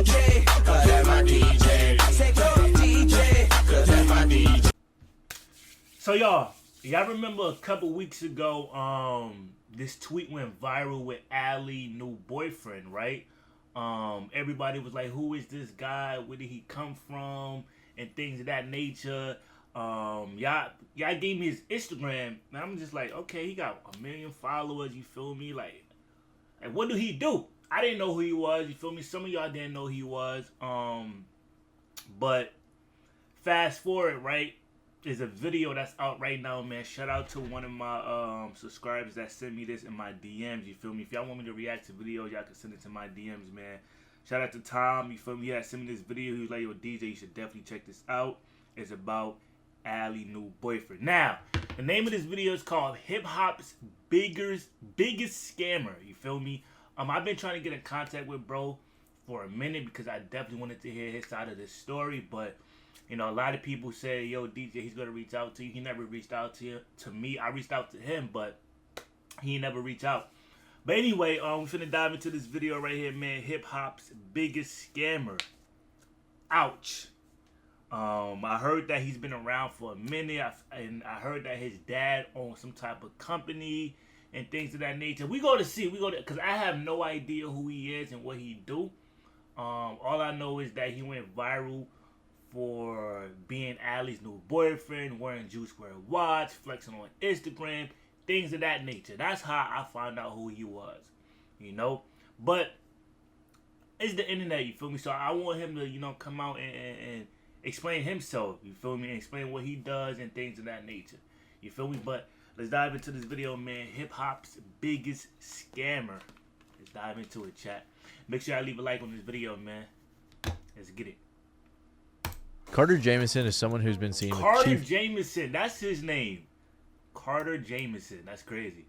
DJ, cause that's my DJ. I said go DJ, cause that's my DJ. So y'all remember a couple weeks ago, this tweet went viral with Ally's new boyfriend, right? Everybody was like, who is this guy? Where did he come from? And things of that nature. Y'all gave me his Instagram, and I'm just like, okay, he got 1 million followers, you feel me? Like what do he do? I didn't know who he was, you feel me? Some of y'all didn't know who he was. But fast forward, right? There's a video that's out right now, man. Shout out to one of my subscribers that sent me this in my DMs, you feel me? If y'all want me to react to videos, y'all can send it to my DMs, man. Shout out to Tom, you feel me? Yeah, sent me this video. He was like, yo, DJ, you should definitely check this out. It's about Ally's new boyfriend. Now, the name of this video is called Hip Hop's Biggest Scammer, you feel me? I've been trying to get in contact with bro for a minute because I definitely wanted to hear his side of the story, but you know, a lot of people say, yo, DJ, he's going to reach out to you. He never reached out to me. I reached out to him, but he never reached out. But anyway, we're finna dive into this video right here, man. Hip Hop's Biggest Scammer. Ouch. I heard that he's been around for a minute, and I heard that his dad owns some type of company and things of that nature. Because I have no idea who he is and what he do. All I know is that he went viral for being Ally's new boyfriend, wearing Juice WRLD watch, flexing on Instagram, things of that nature. That's how I found out who he was, you know. But it's the internet, you feel me? So I want him to, you know, come out and explain himself, you feel me? And explain what he does and things of that nature, you feel me? But let's dive into this video, man. Hip Hop's Biggest Scammer. Let's dive into it, chat. Make sure I leave a like on this video, man. Let's get it. Carter Jamison is someone who's been seen with Carter Jamison, that's his name. Carter Jamison, that's crazy.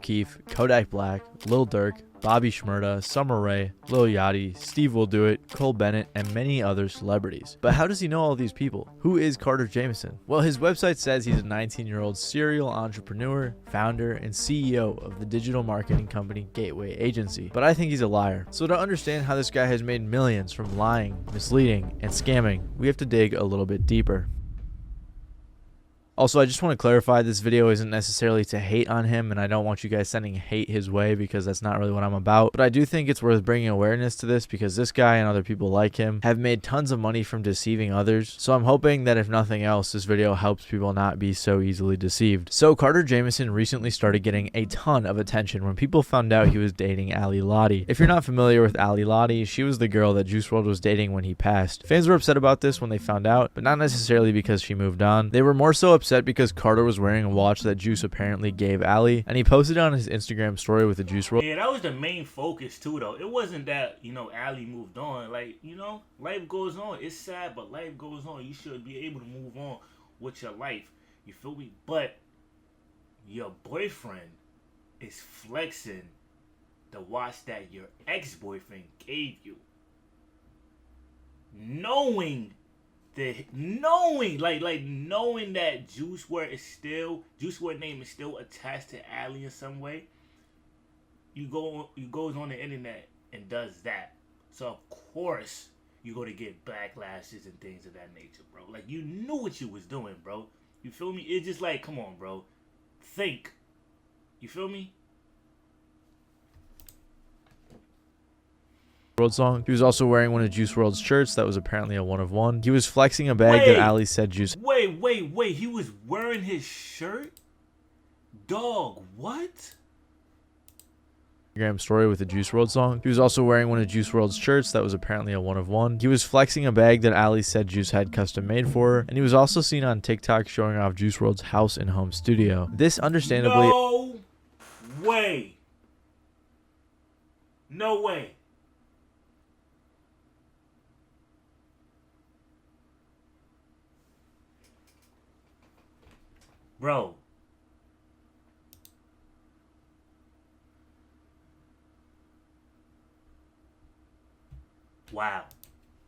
Keef, Kodak Black, Lil Durk, Bobby Shmurda, Summer Rae, Lil Yachty, Steve Will Do It, Cole Bennett, and many other celebrities. But how does he know all these people? Who is Carter Jamison? Well, his website says he's a 19-year-old serial entrepreneur, founder, and CEO of the digital marketing company Gateway Agency. But I think he's a liar. So to understand how this guy has made millions from lying, misleading, and scamming, we have to dig a little bit deeper. Also, I just want to clarify, this video isn't necessarily to hate on him, and I don't want you guys sending hate his way because that's not really what I'm about. But I do think it's worth bringing awareness to this because this guy and other people like him have made tons of money from deceiving others. So I'm hoping that if nothing else, this video helps people not be so easily deceived. So Carter Jamison recently started getting a ton of attention when people found out he was dating Ally Lotti. If you're not familiar with Ally Lotti, she was the girl that Juice WRLD was dating when he passed. Fans were upset about this when they found out, but not necessarily because she moved on. They were more so upset because Carter was wearing a watch that Juice apparently gave Ally, and he posted it on his Instagram story with the Juice WRLD. Yeah, that was the main focus too, though. It wasn't that, you know, Ally moved on. Like, you know, life goes on. It's sad, but life goes on. You should be able to move on with your life. You feel me? But your boyfriend is flexing the watch that your ex-boyfriend gave you, knowing that Juice WRLD name is still attached to Ally in some way. You goes on the internet and does that. So of course you're gonna get backlashes and things of that nature, bro. Like, you knew what you was doing, bro. You feel me? It's just like, come on, bro. Think. You feel me? WRLD song. He was also wearing one of Juice WRLD's shirts that was apparently a one of one. He was flexing a bag that Ally said Juice. Wait. He was wearing his shirt? Dog, what? Instagram story with the Juice WRLD song. He was also wearing one of Juice WRLD's shirts that was apparently a one of one. He was flexing a bag that Ally said Juice had custom made for her, and he was also seen on TikTok showing off Juice WRLD's house and home studio. This understandably. No way. No way. Bro. Wow.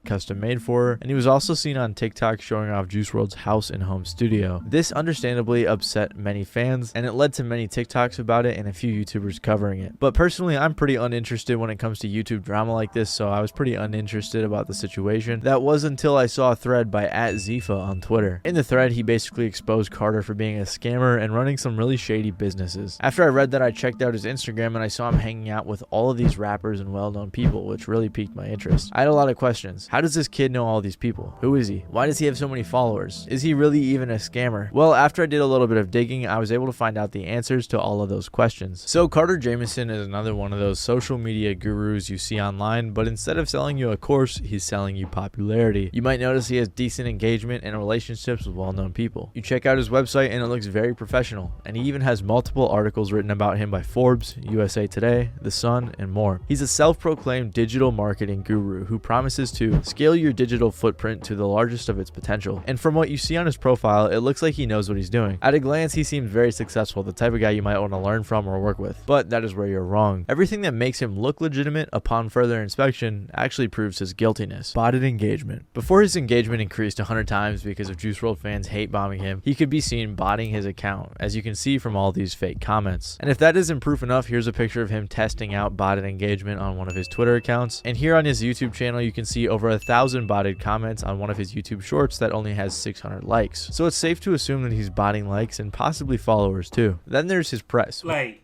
custom made for her, and he was also seen on TikTok showing off Juice WRLD's house and home studio. This understandably upset many fans, and it led to many TikToks about it and a few YouTubers covering it. But personally, I'm pretty uninterested when it comes to YouTube drama like this, so I was pretty uninterested about the situation. That was until I saw a thread by @Zifa on Twitter. In the thread, he basically exposed Carter for being a scammer and running some really shady businesses. After I read that, I checked out his Instagram and I saw him hanging out with all of these rappers and well-known people, which really piqued my interest. I had a lot of questions. How does this kid know all these people? Who is he? Why does he have so many followers? Is he really even a scammer? Well, after I did a little bit of digging, I was able to find out the answers to all of those questions. So Carter Jamison is another one of those social media gurus you see online, but instead of selling you a course, he's selling you popularity. You might notice he has decent engagement and relationships with well-known people. You check out his website and it looks very professional, and he even has multiple articles written about him by Forbes, USA Today, The Sun, and more. He's a self-proclaimed digital marketing guru who promises to scale your digital footprint to the largest of its potential. And from what you see on his profile, it looks like he knows what he's doing. At a glance, he seems very successful, the type of guy you might want to learn from or work with. But that is where you're wrong. Everything that makes him look legitimate upon further inspection actually proves his guiltiness. Botted engagement. Before his engagement increased 100 times because of Juice WRLD fans hate bombing him, he could be seen botting his account, as you can see from all these fake comments. And if that isn't proof enough, here's a picture of him testing out botted engagement on one of his Twitter accounts. And here on his YouTube channel, you can see over 1,000 botted comments on one of his YouTube shorts that only has 600 likes. So it's safe to assume that he's botting likes and possibly followers too. Then there's his press. Like,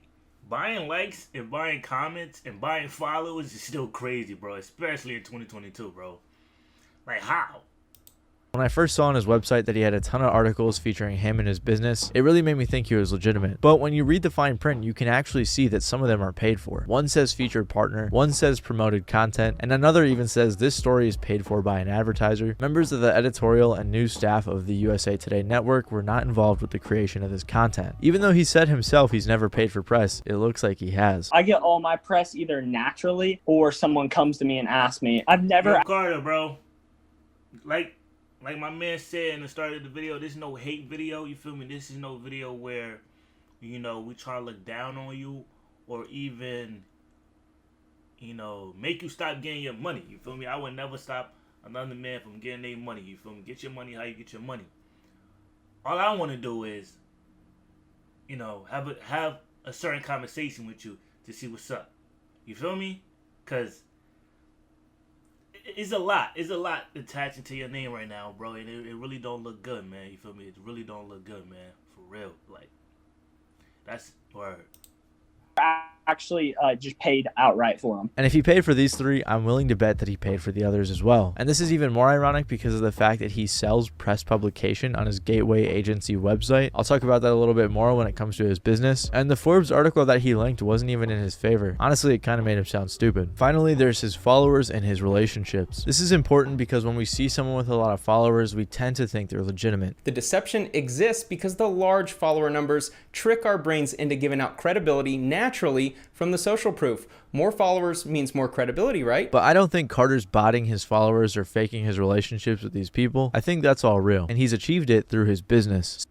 buying likes and buying comments and buying followers is still crazy, bro. Especially in 2022, bro. Like, how? When I first saw on his website that he had a ton of articles featuring him and his business, it really made me think he was legitimate. But when you read the fine print, you can actually see that some of them are paid for. One says featured partner, one says promoted content, and another even says this story is paid for by an advertiser. Members of the editorial and news staff of the USA Today network were not involved with the creation of this content. Even though he said himself he's never paid for press, it looks like he has. I get all my press either naturally or someone comes to me and asks me. I've never... Yo, Carter, bro. Like my man said in the start of the video, this is no hate video, you feel me? This is no video where, you know, we try to look down on you or even, you know, make you stop getting your money, you feel me? I would never stop another man from getting their money, you feel me? Get your money how you get your money. All I want to do is, you know, have a certain conversation with you to see what's up. You feel me? Because it's a lot attaching to your name right now, bro, and it really don't look good, man. You feel me? It really don't look good, man. For real. Like, that's word. Actually just paid outright for them. And if he paid for these three, I'm willing to bet that he paid for the others as well. And this is even more ironic because of the fact that he sells press publication on his Gateway Agency website. I'll talk about that a little bit more when it comes to his business. And the Forbes article that he linked wasn't even in his favor. Honestly, it kind of made him sound stupid. Finally, there's his followers and his relationships. This is important because when we see someone with a lot of followers, we tend to think they're legitimate. The deception exists because the large follower numbers trick our brains into giving out credibility naturally from the social proof. More followers means more credibility, right? But I don't think Carter's botting his followers or faking his relationships with these people. I think that's all real, and he's achieved it through his business.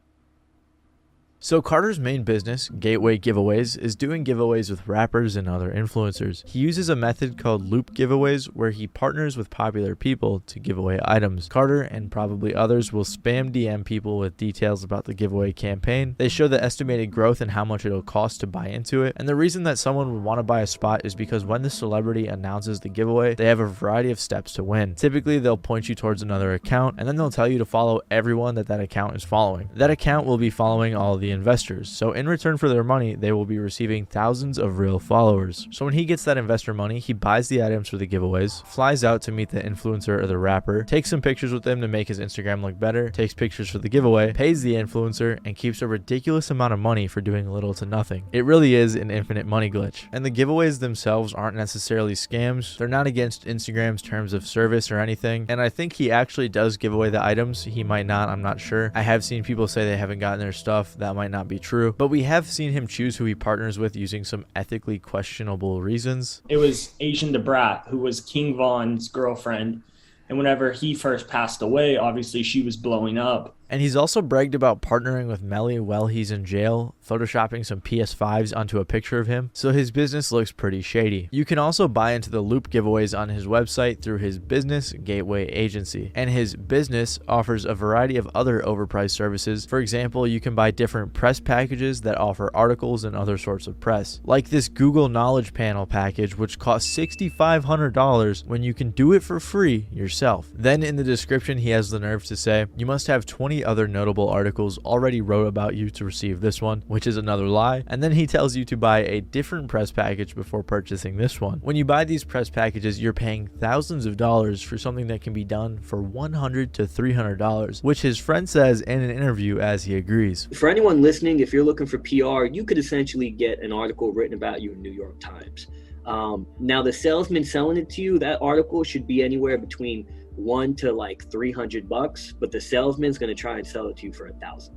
So Carter's main business, Gateway Giveaways, is doing giveaways with rappers and other influencers. He uses a method called loop giveaways where he partners with popular people to give away items. Carter and probably others will spam DM people with details about the giveaway campaign. They show the estimated growth and how much it'll cost to buy into it. And the reason that someone would want to buy a spot is because when the celebrity announces the giveaway, they have a variety of steps to win. Typically, they'll point you towards another account and then they'll tell you to follow everyone that account is following. That account will be following all the investors. So in return for their money, they will be receiving thousands of real followers. So when he gets that investor money, he buys the items for the giveaways, flies out to meet the influencer or the rapper, takes some pictures with them to make his Instagram look better, takes pictures for the giveaway, pays the influencer, and keeps a ridiculous amount of money for doing little to nothing. It really is an infinite money glitch. And the giveaways themselves aren't necessarily scams. They're not against Instagram's terms of service or anything. And I think he actually does give away the items. He might not, I'm not sure. I have seen people say they haven't gotten their stuff. That might not be true, but we have seen him choose who he partners with using some ethically questionable reasons. It was Asian DeBrat, who was King Von's girlfriend, and whenever he first passed away, obviously she was blowing up. And he's also bragged about partnering with Melly while he's in jail, photoshopping some PS5s onto a picture of him, so his business looks pretty shady. You can also buy into the loop giveaways on his website through his business gateway agency, and his business offers a variety of other overpriced services. For example, you can buy different press packages that offer articles and other sorts of press, like this Google Knowledge Panel package, which costs $6,500 when you can do it for free yourself. Then in the description, he has the nerve to say, you must have 20 other notable articles already wrote about you to receive this one, which is another lie. And then he tells you to buy a different press package before purchasing this one. When you buy these press packages, you're paying thousands of dollars for something that can be done for $100 to $300, which his friend says in an interview as he agrees. For anyone listening, if you're looking for PR, you could essentially get an article written about you in New York Times. Now the salesman selling it to you, that article should be anywhere between $100 to like $300, but the salesman's going to try and sell it to you for $1,000.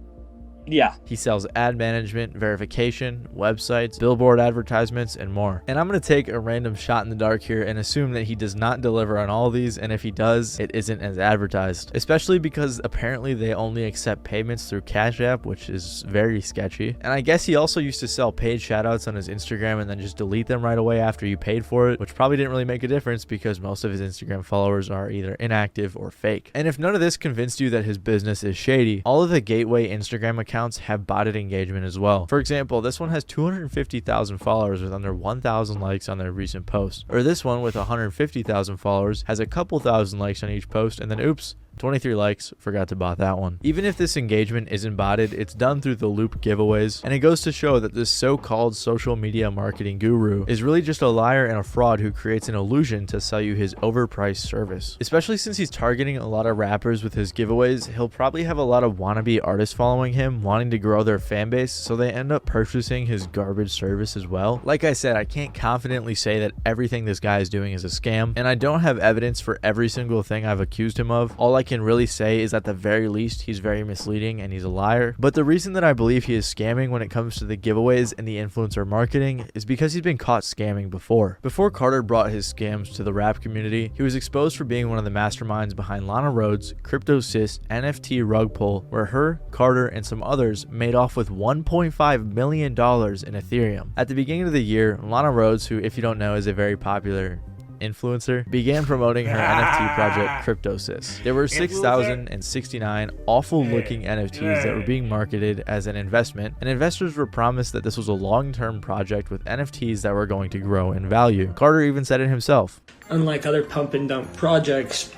Yeah. He sells ad management, verification, websites, billboard advertisements, and more. And I'm going to take a random shot in the dark here and assume that he does not deliver on all of these, and if he does, it isn't as advertised. Especially because apparently they only accept payments through Cash App, which is very sketchy. And I guess he also used to sell paid shoutouts on his Instagram and then just delete them right away after you paid for it, which probably didn't really make a difference because most of his Instagram followers are either inactive or fake. And if none of this convinced you that his business is shady, all of the gateway Instagram accounts have botted engagement as well. For example, this one has 250,000 followers with under 1,000 likes on their recent post. Or this one with 150,000 followers has a couple thousand likes on each post, and then oops, 23 likes, forgot to bot that one. Even if this engagement isn't botted, it's done through the loop giveaways, and it goes to show that this so-called social media marketing guru is really just a liar and a fraud who creates an illusion to sell you his overpriced service. Especially since he's targeting a lot of rappers with his giveaways, he'll probably have a lot of wannabe artists following him, wanting to grow their fan base, so they end up purchasing his garbage service as well. Like I said, I can't confidently say that everything this guy is doing is a scam, and I don't have evidence for every single thing I've accused him of. All I can really say is at the very least he's very misleading and he's a liar. But the reason that I believe he is scamming when it comes to the giveaways and the influencer marketing is because he's been caught scamming before. Before Carter brought his scams to the rap community, he was exposed for being one of the masterminds behind Lana Rhoades' CryptoSys NFT rug pull, where her, Carter, and some others made off with $1.5 million in Ethereum. At the beginning of the year, Lana Rhoades, who if you don't know is a very popular influencer, began promoting her NFT project CryptoSys. There were 6,069 awful looking NFTs that were being marketed as an investment, and investors were promised that this was a long-term project with NFTs that were going to grow in value. Carter even said it himself. Unlike other pump and dump projects,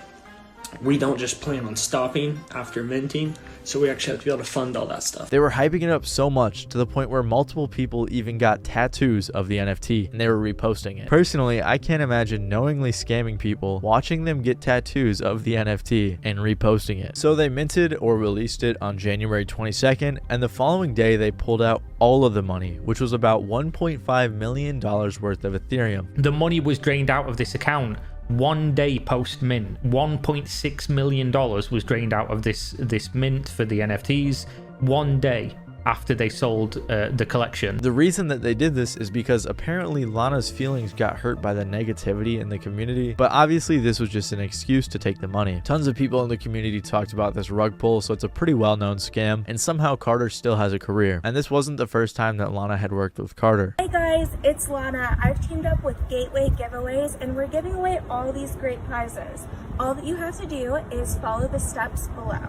we don't just plan on stopping after minting, so we actually have to be able to fund all that stuff. They were hyping it up so much to the point where multiple people even got tattoos of the NFT and they were reposting it. Personally, I can't imagine knowingly scamming people, watching them get tattoos of the NFT and reposting it. So they minted or released it on January 22nd, and the following day they pulled out all of the money, which was about $1.5 million worth of Ethereum. The money was drained out of this account. One day post mint, $1.6 million was drained out of this mint for the NFTs. One day after they sold the collection. The reason that they did this is because apparently Lana's feelings got hurt by the negativity in the community, but obviously this was just an excuse to take the money. Tons of people in the community talked about this rug pull, so it's a pretty well-known scam, and somehow Carter still has a career. And this wasn't the first time that Lana had worked with Carter. Hey guys, it's Lana. I've teamed up with Gateway Giveaways and we're giving away all these great prizes. All that you have to do is follow the steps below.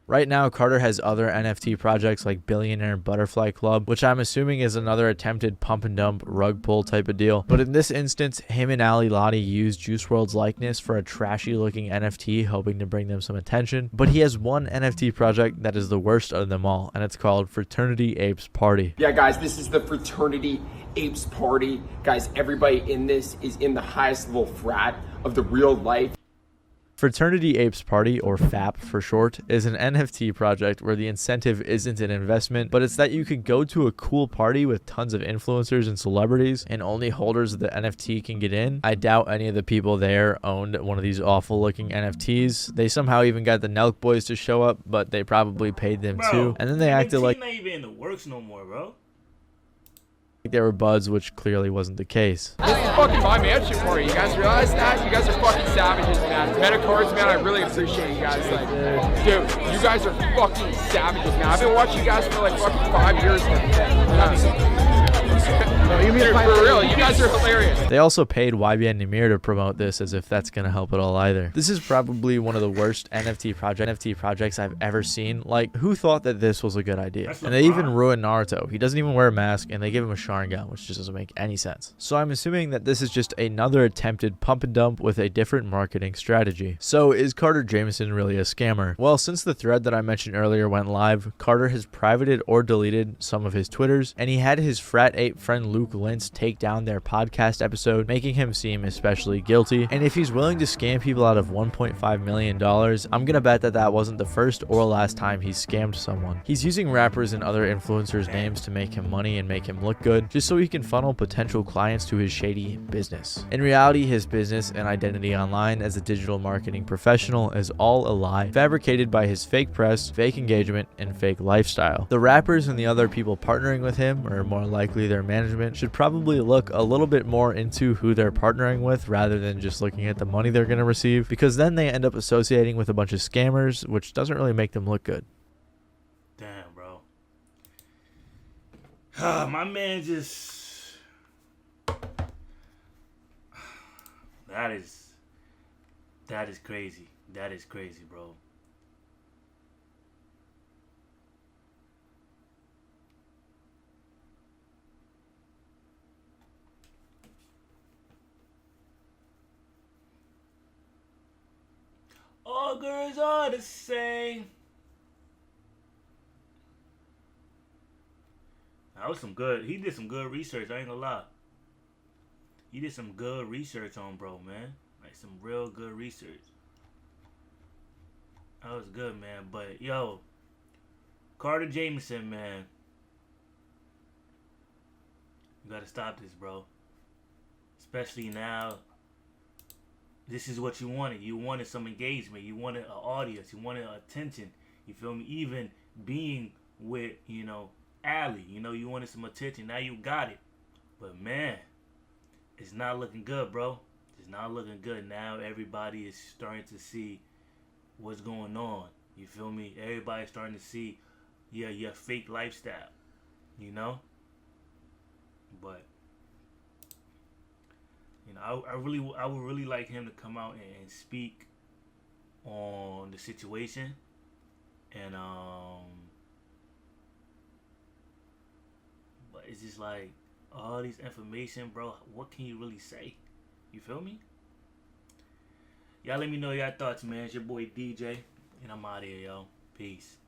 Right now, Carter has other NFT projects like Billionaire Butterfly Club, which I'm assuming is another attempted pump and dump rug pull type of deal. But in this instance, him and Ally Lotti used Juice WRLD's likeness for a trashy looking NFT, hoping to bring them some attention. But he has one NFT project that is the worst of them all, and it's called Fraternity Apes Party. Yeah, guys, this is the Fraternity Apes Party. Guys, everybody in this is in the highest level frat of the real life. Fraternity Apes Party, or FAP for short, is an NFT project where the incentive isn't an investment, but it's that you could go to a cool party with tons of influencers and celebrities, and only holders of the NFT can get in. I doubt any of the people there owned one of these awful looking NFTs. They somehow even got the Nelk Boys to show up, but they probably paid them too. And then they acted like not even in the works no more, bro. they were buds, which clearly wasn't the case. This is fucking my mansion for you. You guys realize that? You guys are fucking savages, man. Metacards, man, I really appreciate you guys. Like, dude, you guys are fucking savages, man. I've been watching you guys for like fucking 5 years now. Dude, for real, you guys are hilarious. They also paid YBN Namir to promote this, as if that's gonna help at all either. This is probably one of the worst NFT projects I've ever seen. Like, who thought that this was a good idea? And they even ruined Naruto. He doesnn't even wear a mask, and they give him a Sharingan, which just doesn't make any sense. So I'm assuming that this is just another attempted pump and dump with a different marketing strategy. So is Carter Jamison really a scammer? Well, since the thread that I mentioned earlier went live, Carter has privated or deleted some of his Twitters, and he had his Frat 8 friend Luke Lentz take down their podcast episode, making him seem especially guilty. And if he's willing to scam people out of $1.5 million, I'm gonna bet that that wasn't the first or last time he scammed someone. He's using rappers and other influencers' names to make him money and make him look good, just so he can funnel potential clients to his shady business. In reality, his business and identity online as a digital marketing professional is all a lie, fabricated by his fake press, fake engagement, and fake lifestyle. The rappers and the other people partnering with him, or more likely their management, should probably look a little bit more into who they're partnering with rather than just looking at the money they're going to receive, because then they end up associating with a bunch of scammers, which doesn't really make them look good. Damn, bro. My man just... That is crazy. That is crazy, bro. All girls are the same. That was some good. He did some good research. I ain't gonna lie. He did some good research on bro, man. Like some real good research. That was good, man. But yo, Carter Jamison, man, you gotta stop this, bro. Especially now. This is what you wanted. You wanted some engagement. You wanted an audience. You wanted attention. You feel me? Even being with, Ally. You wanted some attention. Now you got it. But, man, it's not looking good, bro. It's not looking good. Now everybody is starting to see what's going on. You feel me? Everybody's starting to see your fake lifestyle. But... I would really like him to come out and speak on the situation, and but it's just like all these information, bro. What can you really say? You feel me? Y'all let me know your thoughts, man. It's your boy DJ, and I'm out of here, yo. Peace.